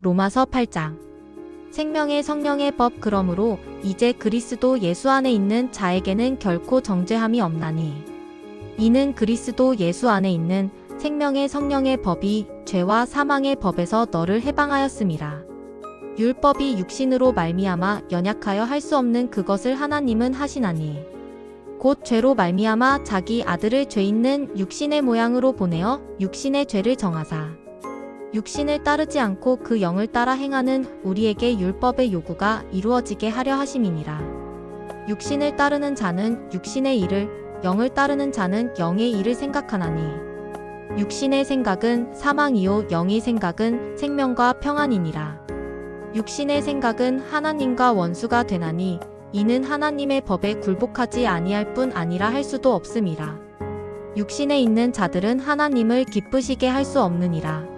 로마서 8장. 생명의 성령의 법. 그러므로 이제 그리스도 예수 안에 있는 자에게는 결코 정죄함이 없나니 이는 그리스도 예수 안에 있는 생명의 성령의 법이 죄와 사망의 법에서 너를 해방하였음이라. 율법이 육신으로 말미암아 연약하여 할 수 없는 그것을 하나님은 하시나니 곧 죄로 말미암아 자기 아들을 죄 있는 육신의 모양으로 보내어 육신의 죄를 정하사 육신을 따르지 않고 그 영을 따라 행하는 우리에게 율법의 요구가 이루어지게 하려 하심이니라. 육신을 따르는 자는 육신의 일을, 영을 따르는 자는 영의 일을 생각하나니 육신의 생각은 사망이요 영의 생각은 생명과 평안이니라. 육신의 생각은 하나님과 원수가 되나니 이는 하나님의 법에 굴복하지 아니할 뿐 아니라 할 수도 없음이라. 육신에 있는 자들은 하나님을 기쁘시게 할 수 없느니라.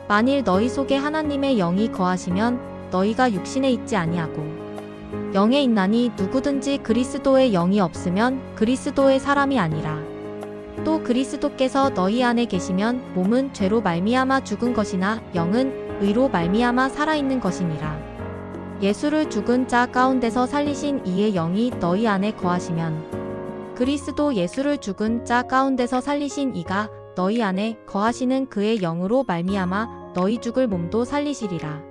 만일 너희 속에 하나님의 영이 거하시면 너희가 육신에 있지 아니하고 영에 있나니 누구든지 그리스도의 영이 없으면 그리스도의 사람이 아니라. 또 그리스도께서 너희 안에 계시면 몸은 죄로 말미암아 죽은 것이나 영은 의로 말미암아 살아있는 것이니라. 예수를 죽은 자 가운데서 살리신 이의 영이 너희 안에 거하시면 그리스도 예수를 죽은 자 가운데서 살리신 이가 너희 안에 거하시는 그의 영으로 말미암아 너희 죽을 몸도 살리시리라.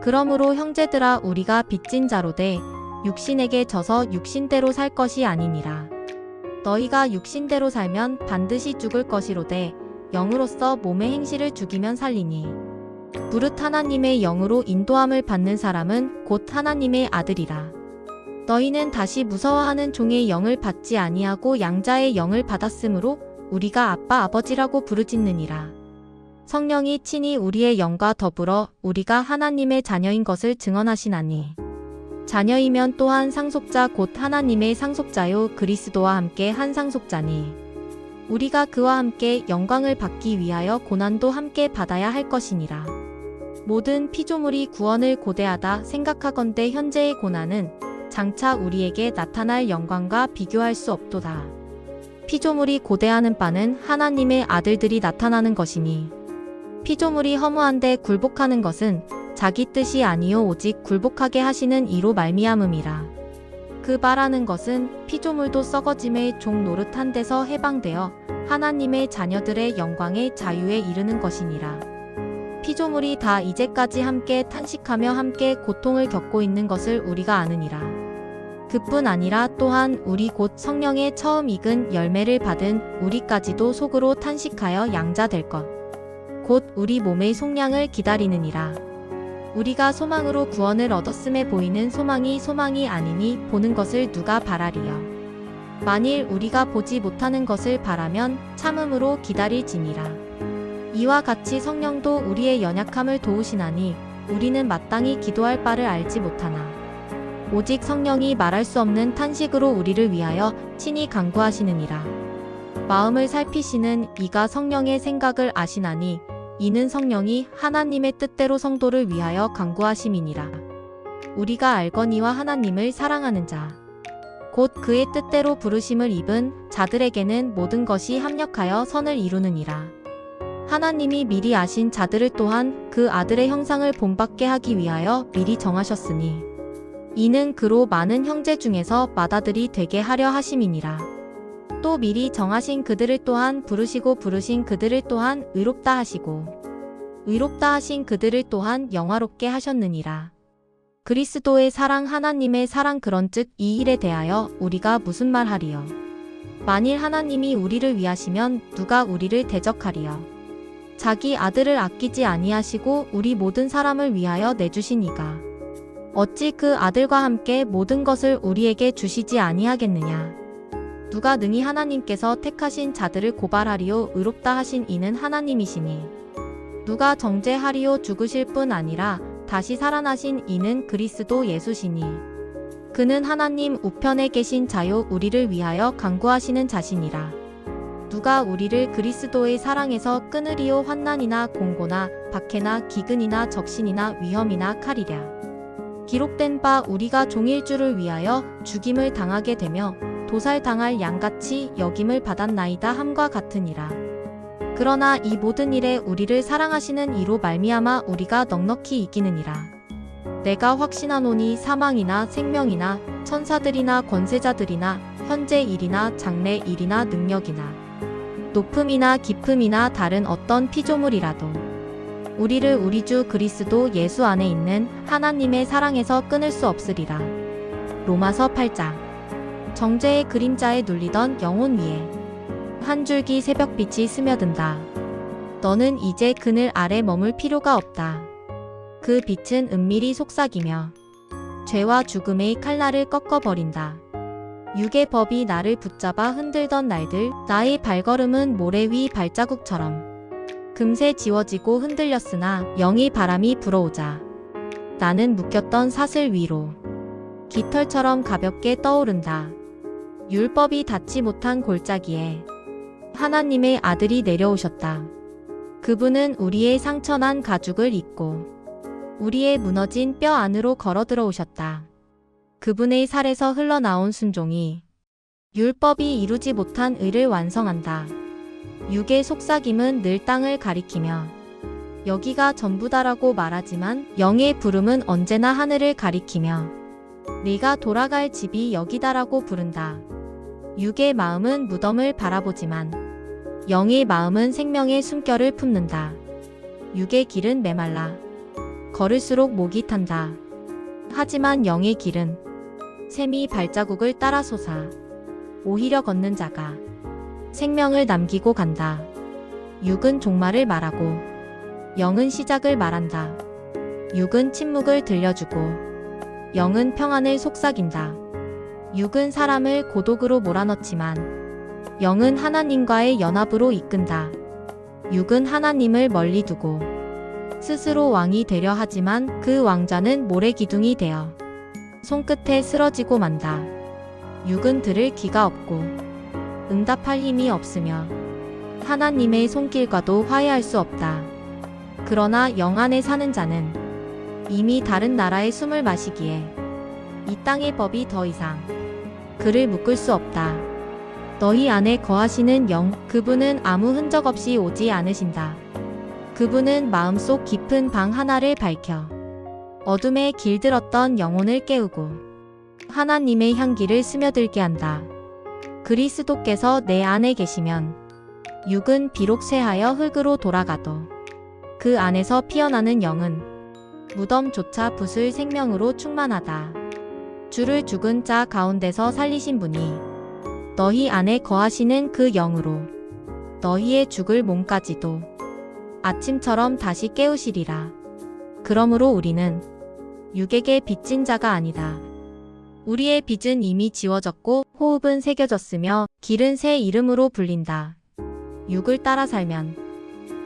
그러므로 형제들아 우리가 빚진 자로 돼 육신에게 져서 육신대로 살 것이 아니니라. 너희가 육신대로 살면 반드시 죽을 것이로되 영으로서 몸의 행실을 죽이면 살리니 무릇 하나님의 영으로 인도함을 받는 사람은 곧 하나님의 아들이라. 너희는 다시 무서워하는 종의 영을 받지 아니하고 양자의 영을 받았으므로 우리가 아빠 아버지라고 부르짖느니라. 성령이 친히 우리의 영과 더불어 우리가 하나님의 자녀인 것을 증언하시나니 자녀이면 또한 상속자 곧 하나님의 상속자요 그리스도와 함께 한 상속자니 우리가 그와 함께 영광을 받기 위하여 고난도 함께 받아야 할 것이니라. 모든 피조물이 구원을 고대하다 생각하건대 현재의 고난은 장차 우리에게 나타날 영광과 비교할 수 없도다. 피조물이 고대하는 바는 하나님의 아들들이 나타나는 것이니 피조물이 허무한데 굴복하는 것은 자기 뜻이 아니요 오직 굴복하게 하시는 이로 말미암음이라. 그 바라는 것은 피조물도 썩어짐의 종 노릇한 데서 해방되어 하나님의 자녀들의 영광의 자유에 이르는 것이니라. 피조물이 다 이제까지 함께 탄식하며 함께 고통을 겪고 있는 것을 우리가 아느니라. 그뿐 아니라 또한 우리 곧 성령의 처음 익은 열매를 받은 우리까지도 속으로 탄식하여 양자될 것 곧 우리 몸의 속량을 기다리느니라. 우리가 소망으로 구원을 얻었음에 보이는 소망이 아니니 보는 것을 누가 바라리요. 만일 우리가 보지 못하는 것을 바라면 참음으로 기다릴지니라. 이와 같이 성령도 우리의 연약함을 도우시나니 우리는 마땅히 기도할 바를 알지 못하나 오직 성령이 말할 수 없는 탄식으로 우리를 위하여 친히 간구하시느니라. 마음을 살피시는 이가 성령의 생각을 아시나니 이는 성령이 하나님의 뜻대로 성도를 위하여 간구하심이니라. 우리가 알거니와 하나님을 사랑하는 자 곧 그의 뜻대로 부르심을 입은 자들에게는 모든 것이 합력하여 선을 이루느니라. 하나님이 미리 아신 자들을 또한 그 아들의 형상을 본받게 하기 위하여 미리 정하셨으니 이는 그로 많은 형제 중에서 맏아들이 되게 하려 하심이니라. 또 미리 정하신 그들을 또한 부르시고 부르신 그들을 또한 의롭다 하시고 의롭다 하신 그들을 또한 영화롭게 하셨느니라. 그리스도의 사랑 하나님의 사랑 그런즉 이 일에 대하여 우리가 무슨 말하리요. 만일 하나님이 우리를 위하시면 누가 우리를 대적하리요. 자기 아들을 아끼지 아니하시고 우리 모든 사람을 위하여 내주신 이가 어찌 그 아들과 함께 모든 것을 우리에게 주시지 아니하겠느냐. 누가 능히 하나님께서 택하신 자들을 고발하리요. 의롭다 하신 이는 하나님이시니 누가 정죄하리요. 죽으실 뿐 아니라 다시 살아나신 이는 그리스도 예수시니 그는 하나님 우편에 계신 자요 우리를 위하여 간구하시는 자시니라. 누가 우리를 그리스도의 사랑에서 끊으리요. 환난이나 공고나 박해나 기근이나 적신이나 위험이나 칼이랴. 기록된 바 우리가 종일 주를 위하여 죽임을 당하게 되며 도살당할 양같이 여김을 받았나이다 함과 같으니라. 그러나 이 모든 일에 우리를 사랑하시는 이로 말미암아 우리가 넉넉히 이기느니라. 내가 확신하노니 사망이나 생명이나 천사들이나 권세자들이나 현재 일이나 장래 일이나 능력이나 높음이나 깊음이나 다른 어떤 피조물이라도 우리를 우리 주 그리스도 예수 안에 있는 하나님의 사랑에서 끊을 수 없으리라. 로마서 8장. 정죄의 그림자에 눌리던 영혼 위에 한 줄기 새벽빛이 스며든다. 너는 이제 그늘 아래 머물 필요가 없다. 그 빛은 은밀히 속삭이며 죄와 죽음의 칼날을 꺾어버린다. 육의 법이 나를 붙잡아 흔들던 날들, 나의 발걸음은 모래 위 발자국처럼 금세 지워지고 흔들렸으나 영의 바람이 불어오자 나는 묶였던 사슬 위로 깃털처럼 가볍게 떠오른다. 율법이 닿지 못한 골짜기에 하나님의 아들이 내려오셨다. 그분은 우리의 상처난 가죽을 입고 우리의 무너진 뼈 안으로 걸어 들어오셨다. 그분의 살에서 흘러나온 순종이 율법이 이루지 못한 의를 완성한다. 육의 속삭임은 늘 땅을 가리키며 여기가 전부다라고 말하지만 영의 부름은 언제나 하늘을 가리키며 네가 돌아갈 집이 여기다라고 부른다. 육의 마음은 무덤을 바라보지만 영의 마음은 생명의 숨결을 품는다. 육의 길은 메말라 걸을수록 목이 탄다. 하지만 영의 길은 샘이 발자국을 따라 솟아 오히려 걷는 자가 생명을 남기고 간다. 육은 종말을 말하고 영은 시작을 말한다. 육은 침묵을 들려주고 영은 평안을 속삭인다. 육은 사람을 고독으로 몰아넣지만 영은 하나님과의 연합으로 이끈다. 육은 하나님을 멀리 두고 스스로 왕이 되려 하지만 그 왕자는 모래기둥이 되어 손끝에 쓰러지고 만다. 육은 들을 귀가 없고 응답할 힘이 없으며 하나님의 손길과도 화해할 수 없다. 그러나 영 안에 사는 자는 이미 다른 나라의 숨을 마시기에 이 땅의 법이 더 이상 그를 묶을 수 없다. 너희 안에 거하시는 영, 그분은 아무 흔적 없이 오지 않으신다. 그분은 마음속 깊은 방 하나를 밝혀 어둠에 길들었던 영혼을 깨우고 하나님의 향기를 스며들게 한다. 그리스도께서 내 안에 계시면 육은 비록 쇠하여 흙으로 돌아가도 그 안에서 피어나는 영은 무덤조차 부술 생명으로 충만하다. 주를 죽은 자 가운데서 살리신 분이 너희 안에 거하시는 그 영으로 너희의 죽을 몸까지도 아침처럼 다시 깨우시리라. 그러므로 우리는 육에게 빚진 자가 아니다. 우리의 빚은 이미 지워졌고 호흡은 새겨졌으며 길은 새 이름으로 불린다. 육을 따라 살면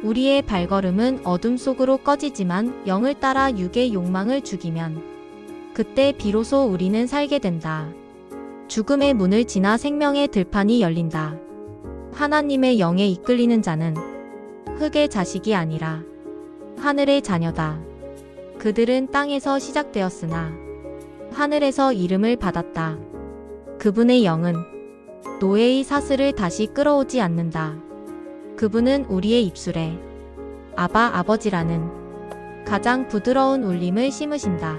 우리의 발걸음은 어둠 속으로 꺼지지만 영을 따라 육의 욕망을 죽이면 그때 비로소 우리는 살게 된다. 죽음의 문을 지나 생명의 들판이 열린다. 하나님의 영에 이끌리는 자는 흙의 자식이 아니라 하늘의 자녀다. 그들은 땅에서 시작되었으나 하늘에서 이름을 받았다. 그분의 영은 노예의 사슬을 다시 끌어오지 않는다. 그분은 우리의 입술에 아바 아버지라는 가장 부드러운 울림을 심으신다.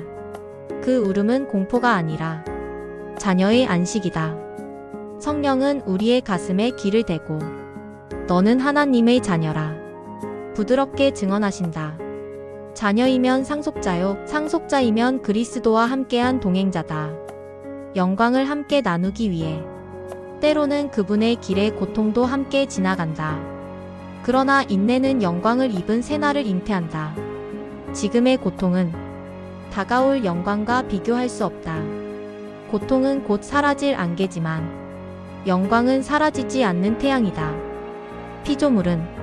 그 울음은 공포가 아니라 자녀의 안식이다. 성령은 우리의 가슴에 귀를 대고 너는 하나님의 자녀라 부드럽게 증언하신다. 자녀이면 상속자요, 상속자이면 그리스도와 함께한 동행자다. 영광을 함께 나누기 위해 때로는 그분의 길에 고통도 함께 지나간다. 그러나 인내는 영광을 입은 새날을 잉태한다. 지금의 고통은 다가올 영광과 비교할 수 없다. 고통은 곧 사라질 안개지만 영광은 사라지지 않는 태양이다. 피조물은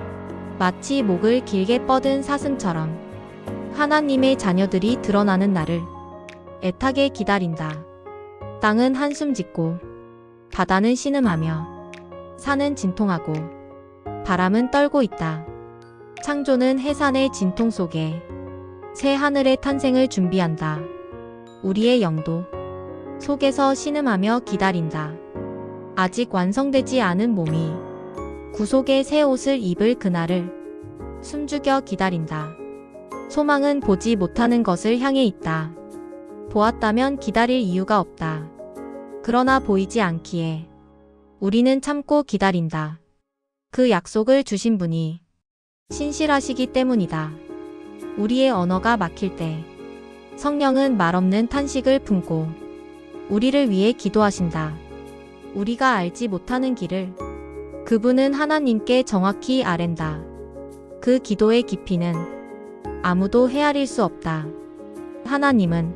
마치 목을 길게 뻗은 사슴처럼 하나님의 자녀들이 드러나는 날을 애타게 기다린다. 땅은 한숨 짓고 바다는 신음하며 산은 진통하고 바람은 떨고 있다. 창조는 해산의 진통 속에 새 하늘의 탄생을 준비한다. 우리의 영도 속에서 신음하며 기다린다. 아직 완성되지 않은 몸이 구속의 새 옷을 입을 그날을 숨죽여 기다린다. 소망은 보지 못하는 것을 향해 있다. 보았다면 기다릴 이유가 없다. 그러나 보이지 않기에 우리는 참고 기다린다. 그 약속을 주신 분이 신실하시기 때문이다. 우리의 언어가 막힐 때 성령은 말없는 탄식을 품고 우리를 위해 기도하신다. 우리가 알지 못하는 길을 그분은 하나님께 정확히 아랜다. 그 기도의 깊이는 아무도 헤아릴 수 없다. 하나님은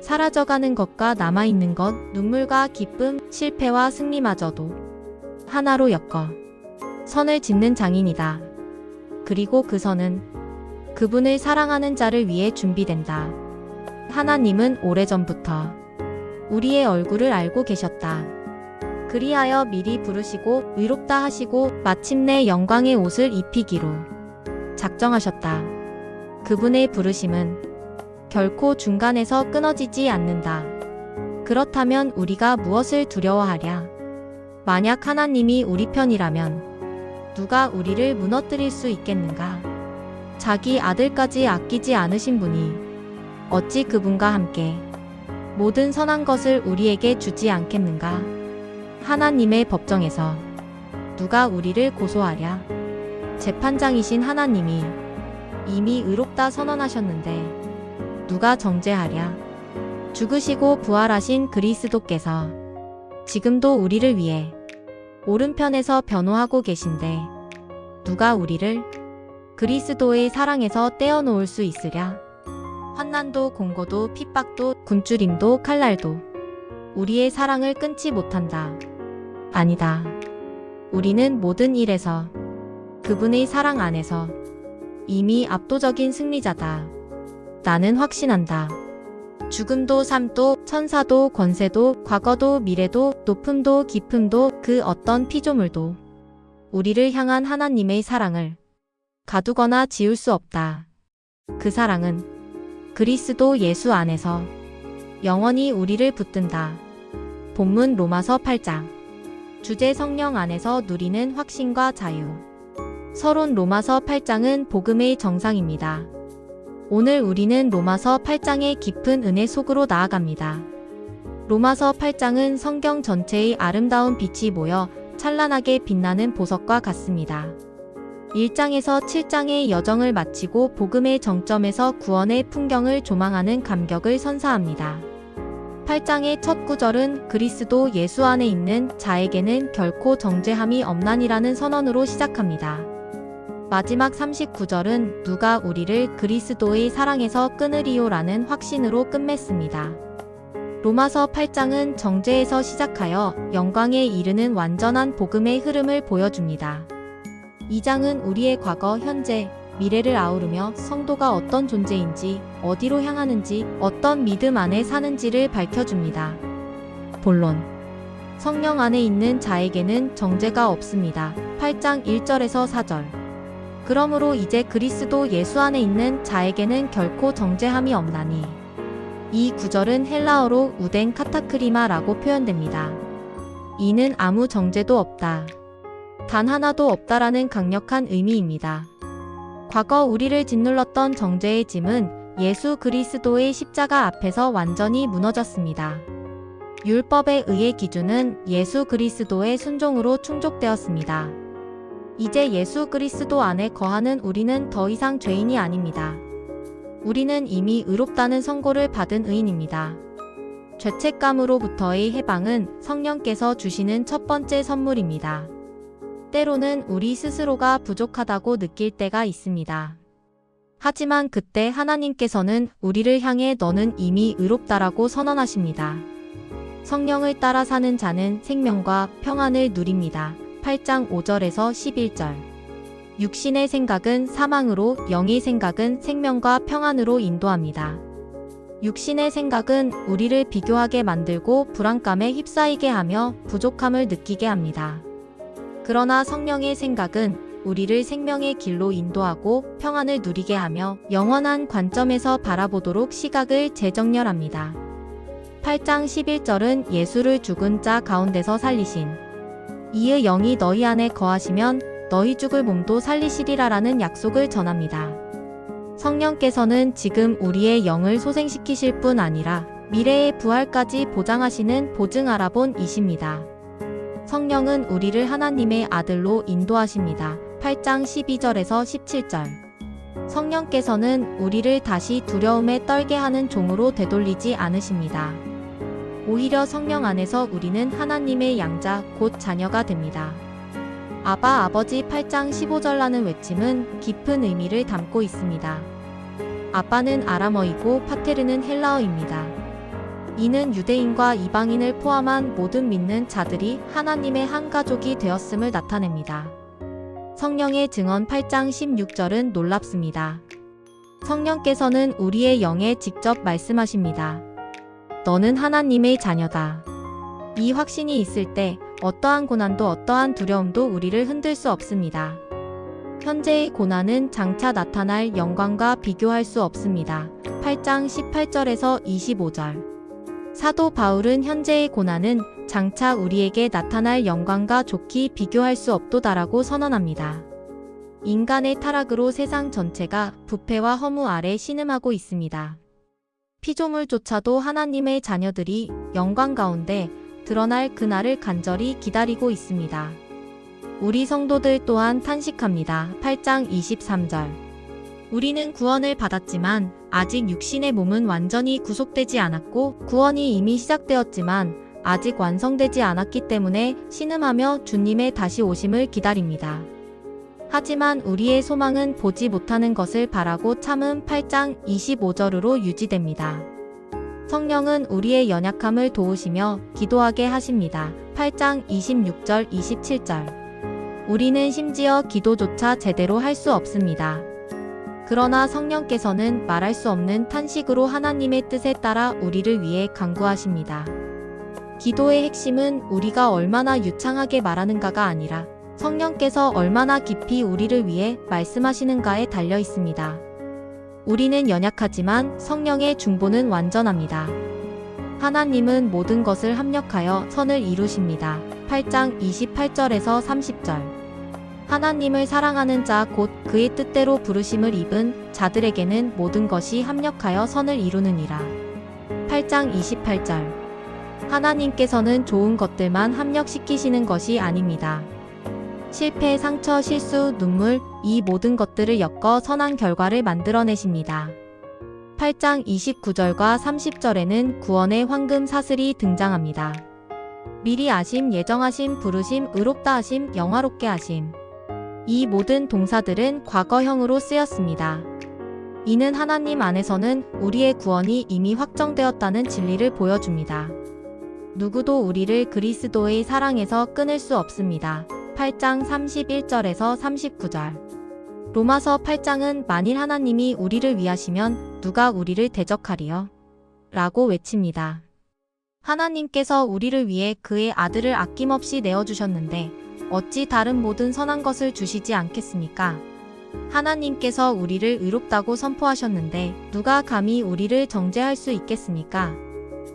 사라져가는 것과 남아있는 것, 눈물과 기쁨, 실패와 승리마저도 하나로 엮어 선을 짓는 장인이다. 그리고 그 선은 그분을 사랑하는 자를 위해 준비된다. 하나님은 오래전부터 우리의 얼굴을 알고 계셨다. 그리하여 미리 부르시고 의롭다 하시고 마침내 영광의 옷을 입히기로 작정하셨다. 그분의 부르심은 결코 중간에서 끊어지지 않는다. 그렇다면 우리가 무엇을 두려워하랴? 만약 하나님이 우리 편이라면 누가 우리를 무너뜨릴 수 있겠는가? 자기 아들까지 아끼지 않으신 분이 어찌 그분과 함께 모든 선한 것을 우리에게 주지 않겠는가? 하나님의 법정에서 누가 우리를 고소하랴? 재판장이신 하나님이 이미 의롭다 선언하셨는데 누가 정죄하랴? 죽으시고 부활하신 그리스도께서 지금도 우리를 위해 오른편에서 변호하고 계신데 누가 우리를 그리스도의 사랑에서 떼어놓을 수 있으랴? 환난도 공고도 핍박도 굶주림도 칼날도 우리의 사랑을 끊지 못한다. 아니다. 우리는 모든 일에서 그분의 사랑 안에서 이미 압도적인 승리자다. 나는 확신한다. 죽음도 삶도 천사도 권세도 과거도 미래도 높음도 깊음도 그 어떤 피조물도 우리를 향한 하나님의 사랑을 가두거나 지울 수 없다. 그 사랑은 그리스도 예수 안에서 영원히 우리를 붙든다. 본문 로마서 8장. 주제 성령 안에서 누리는 확신과 자유. 서론 로마서 8장은 복음의 정상입니다. 오늘 우리는 로마서 8장의 깊은 은혜 속으로 나아갑니다. 로마서 8장은 성경 전체의 아름다운 빛이 모여 찬란하게 빛나는 보석과 같습니다. 1장에서 7장의 여정을 마치고 복음의 정점에서 구원의 풍경을 조망하는 감격을 선사합니다. 8장의 첫 구절은 그리스도 예수 안에 있는 자에게는 결코 정죄함이 없나니라는 선언으로 시작합니다. 마지막 39절은 누가 우리를 그리스도의 사랑에서 끊으리요라는 확신으로 끝맺습니다. 로마서 8장은 정죄에서 시작하여 영광에 이르는 완전한 복음의 흐름을 보여줍니다. 2장은 우리의 과거, 현재, 미래를 아우르며 성도가 어떤 존재인지, 어디로 향하는지, 어떤 믿음 안에 사는지를 밝혀줍니다. 본론. 성령 안에 있는 자에게는 정죄가 없습니다. 8장 1절에서 4절. 그러므로 이제 그리스도 예수 안에 있는 자에게는 결코 정죄함이 없나니. 이 구절은 헬라어로 우덴 카타크리마라고 표현됩니다. 이는 아무 정죄도 없다. 단 하나도 없다라는 강력한 의미입니다. 과거 우리를 짓눌렀던 정죄의 짐은 예수 그리스도의 십자가 앞에서 완전히 무너졌습니다. 율법에 의해 기준은 예수 그리스도의 순종으로 충족되었습니다. 이제 예수 그리스도 안에 거하는 우리는 더 이상 죄인이 아닙니다. 우리는 이미 의롭다는 선고를 받은 의인입니다. 죄책감으로부터의 해방은 성령께서 주시는 첫 번째 선물입니다. 때로는 우리 스스로가 부족하다고 느낄 때가 있습니다. 하지만 그때 하나님께서는 우리를 향해 너는 이미 의롭다라고 선언하십니다. 성령을 따라 사는 자는 생명과 평안을 누립니다. 8장 5절에서 11절. 육신의 생각은 사망으로, 영의 생각은 생명과 평안으로 인도합니다. 육신의 생각은 우리를 비교하게 만들고 불안감에 휩싸이게 하며 부족함을 느끼게 합니다. 그러나 성령의 생각은 우리를 생명의 길로 인도하고 평안을 누리게 하며 영원한 관점에서 바라보도록 시각을 재정렬합니다. 8장 11절은 예수를 죽은 자 가운데서 살리신 이의 영이 너희 안에 거하시면 너희 죽을 몸도 살리시리라라는 약속을 전합니다. 성령께서는 지금 우리의 영을 소생시키실 뿐 아니라 미래의 부활까지 보장하시는 보증 아라본이십니다. 성령은 우리를 하나님의 아들로 인도하십니다. 8장 12절에서 17절. 성령께서는 우리를 다시 두려움에 떨게 하는 종으로 되돌리지 않으십니다. 오히려 성령 안에서 우리는 하나님의 양자, 곧 자녀가 됩니다. 아바 아버지 8장 15절라는 외침은 깊은 의미를 담고 있습니다. 아빠는 아람어이고 파테르는 헬라어입니다. 이는 유대인과 이방인을 포함한 모든 믿는 자들이 하나님의 한 가족이 되었음을 나타냅니다. 성령의 증언 8장 16절은 놀랍습니다. 성령께서는 우리의 영에 직접 말씀하십니다. 너는 하나님의 자녀다. 이 확신이 있을 때 어떠한 고난도 어떠한 두려움도 우리를 흔들 수 없습니다. 현재의 고난은 장차 나타날 영광과 비교할 수 없습니다. 8장 18절에서 25절. 사도 바울은 현재의 고난은 장차 우리에게 나타날 영광과 좋게 비교할 수 없도다라고 선언합니다. 인간의 타락으로 세상 전체가 부패와 허무 아래 신음하고 있습니다. 피조물조차도 하나님의 자녀들이 영광 가운데 드러날 그날을 간절히 기다리고 있습니다. 우리 성도들 또한 탄식합니다. 8장 23절. 우리는 구원을 받았지만 아직 육신의 몸은 완전히 구속되지 않았고 구원이 이미 시작되었지만 아직 완성되지 않았기 때문에 신음하며 주님의 다시 오심을 기다립니다. 하지만 우리의 소망은 보지 못하는 것을 바라고 참음 8장 25절로 유지됩니다. 성령은 우리의 연약함을 도우시며 기도하게 하십니다. 8장 26절 27절. 우리는 심지어 기도조차 제대로 할 수 없습니다. 그러나 성령께서는 말할 수 없는 탄식으로 하나님의 뜻에 따라 우리를 위해 간구하십니다. 기도의 핵심은 우리가 얼마나 유창하게 말하는가가 아니라 성령께서 얼마나 깊이 우리를 위해 말씀하시는가에 달려 있습니다. 우리는 연약하지만 성령의 중보는 완전합니다. 하나님은 모든 것을 합력하여 선을 이루십니다. 8장 28절에서 30절. 하나님을 사랑하는 자 곧 그의 뜻대로 부르심을 입은 자들에게는 모든 것이 합력하여 선을 이루느니라. 8장 28절. 하나님께서는 좋은 것들만 합력시키시는 것이 아닙니다. 실패, 상처, 실수, 눈물, 이 모든 것들을 엮어 선한 결과를 만들어내십니다. 8장 29절과 30절에는 구원의 황금 사슬이 등장합니다. 미리 아심, 예정하심, 부르심, 의롭다 하심, 영화롭게 하심. 이 모든 동사들은 과거형으로 쓰였습니다. 이는 하나님 안에서는 우리의 구원이 이미 확정되었다는 진리를 보여줍니다. 누구도 우리를 그리스도의 사랑에서 끊을 수 없습니다. 8장 31절에서 39절. 로마서 8장은 만일 하나님이 우리를 위하시면 누가 우리를 대적하리요? 라고 외칩니다. 하나님께서 우리를 위해 그의 아들을 아낌없이 내어주셨는데 어찌 다른 모든 선한 것을 주시지 않겠습니까? 하나님께서 우리를 의롭다고 선포하셨는데 누가 감히 우리를 정죄할 수 있겠습니까?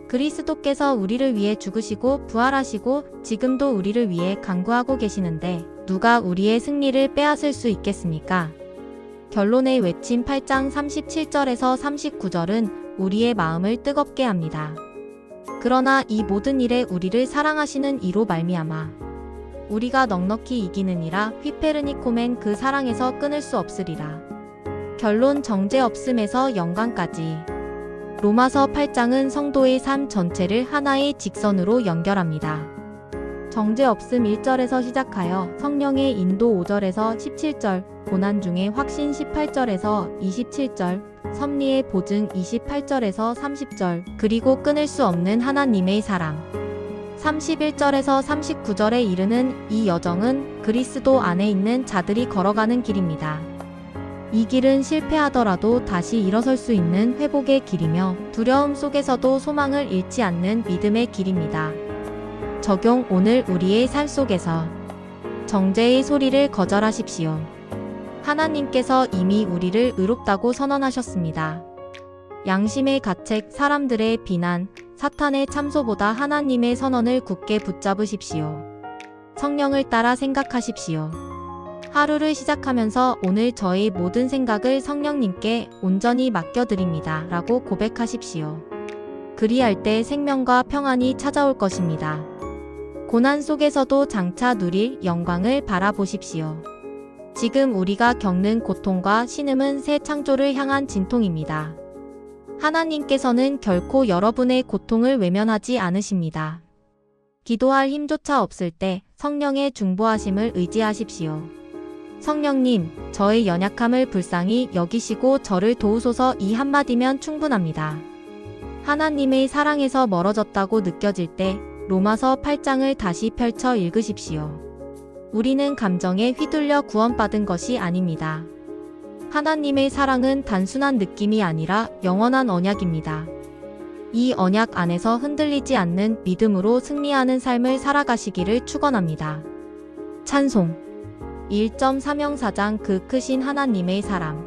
그리스도께서 우리를 위해 죽으시고 부활하시고 지금도 우리를 위해 간구하고 계시는데 누가 우리의 승리를 빼앗을 수 있겠습니까? 결론의 외침 8장 37절에서 39절은 우리의 마음을 뜨겁게 합니다. 그러나 이 모든 일에 우리를 사랑하시는 이로 말미암아 우리가 넉넉히 이기느니라. 휘페르니코멘 그 사랑에서 끊을 수 없으리라. 결론 정죄 없음에서 영광까지. 로마서 8장은 성도의 삶 전체를 하나의 직선으로 연결합니다. 정죄 없음 1절에서 시작하여 성령의 인도 5절에서 17절, 고난 중의 확신 18절에서 27절, 섭리의 보증 28절에서 30절, 그리고 끊을 수 없는 하나님의 사랑. 31절에서 39절에 이르는 이 여정은 그리스도 안에 있는 자들이 걸어가는 길입니다. 이 길은 실패하더라도 다시 일어설 수 있는 회복의 길이며 두려움 속에서도 소망을 잃지 않는 믿음의 길입니다. 적용. 오늘 우리의 삶 속에서 정죄의 소리를 거절하십시오. 하나님께서 이미 우리를 의롭다고 선언하셨습니다. 양심의 가책, 사람들의 비난, 사탄의 참소보다 하나님의 선언을 굳게 붙잡으십시오. 성령을 따라 생각하십시오. 하루를 시작하면서 오늘 저의 모든 생각을 성령님께 온전히 맡겨드립니다. 라고 고백하십시오. 그리할 때 생명과 평안이 찾아올 것입니다. 고난 속에서도 장차 누릴 영광을 바라보십시오. 지금 우리가 겪는 고통과 신음은 새 창조를 향한 진통입니다. 하나님께서는 결코 여러분의 고통을 외면하지 않으십니다. 기도할 힘조차 없을 때 성령의 중보하심을 의지하십시오. 성령님, 저의 연약함을 불쌍히 여기시고 저를 도우소서. 이 한마디면 충분합니다. 하나님의 사랑에서 멀어졌다고 느껴질 때 로마서 8장을 다시 펼쳐 읽으십시오. 우리는 감정에 휘둘려 구원받은 것이 아닙니다. 하나님의 사랑은 단순한 느낌이 아니라 영원한 언약입니다. 이 언약 안에서 흔들리지 않는 믿음으로 승리하는 삶을 살아가시기를 축원합니다. 찬송 1.3형사장 그 크신 하나님의 사랑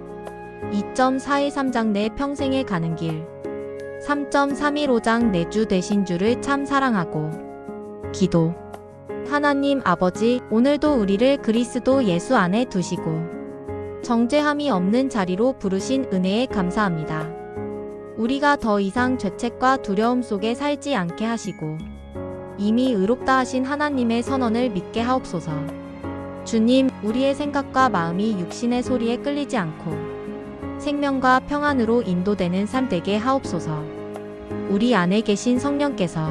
2.413장 내 평생에 가는 길 3.315장 내 주 되신 주를 참 사랑하고 기도 하나님 아버지, 오늘도 우리를 그리스도 예수 안에 두시고 정죄함이 없는 자리로 부르신 은혜에 감사합니다. 우리가 더 이상 죄책과 두려움 속에 살지 않게 하시고 이미 의롭다 하신 하나님의 선언을 믿게 하옵소서. 주님, 우리의 생각과 마음이 육신의 소리에 끌리지 않고 생명과 평안으로 인도되는 삶 되게 하옵소서. 우리 안에 계신 성령께서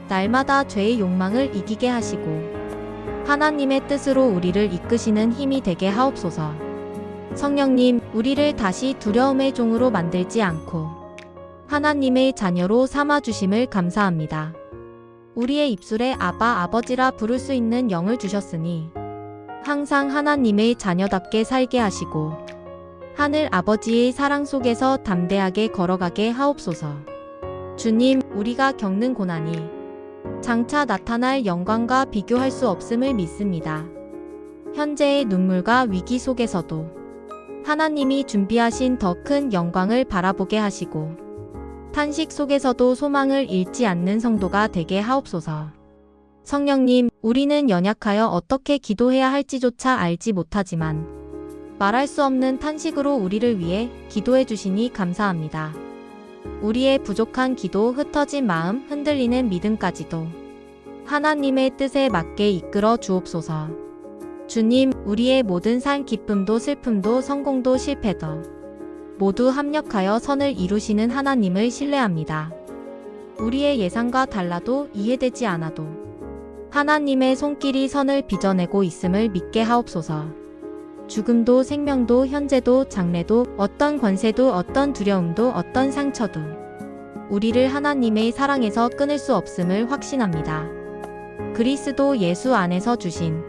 날마다 죄의 욕망을 이기게 하시고 하나님의 뜻으로 우리를 이끄시는 힘이 되게 하옵소서. 성령님, 우리를 다시 두려움의 종으로 만들지 않고 하나님의 자녀로 삼아주심을 감사합니다. 우리의 입술에 아바 아버지라 부를 수 있는 영을 주셨으니 항상 하나님의 자녀답게 살게 하시고 하늘 아버지의 사랑 속에서 담대하게 걸어가게 하옵소서. 주님, 우리가 겪는 고난이 장차 나타날 영광과 비교할 수 없음을 믿습니다. 현재의 눈물과 위기 속에서도 하나님이 준비하신 더 큰 영광을 바라보게 하시고 탄식 속에서도 소망을 잃지 않는 성도가 되게 하옵소서. 성령님, 우리는 연약하여 어떻게 기도해야 할지조차 알지 못하지만 말할 수 없는 탄식으로 우리를 위해 기도해 주시니 감사합니다. 우리의 부족한 기도, 흩어진 마음, 흔들리는 믿음까지도 하나님의 뜻에 맞게 이끌어 주옵소서. 주님, 우리의 모든 삶 기쁨도 슬픔도 성공도 실패도 모두 합력하여 선을 이루시는 하나님을 신뢰합니다. 우리의 예상과 달라도 이해되지 않아도 하나님의 손길이 선을 빚어내고 있음을 믿게 하옵소서. 죽음도 생명도 현재도 장래도 어떤 권세도 어떤 두려움도 어떤 상처도 우리를 하나님의 사랑에서 끊을 수 없음을 확신합니다. 그리스도 예수 안에서 주신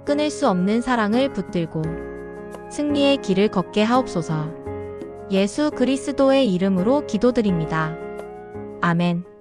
끊을 수 없는 사랑을 붙들고 승리의 길을 걷게 하옵소서. 예수 그리스도의 이름으로 기도드립니다. 아멘.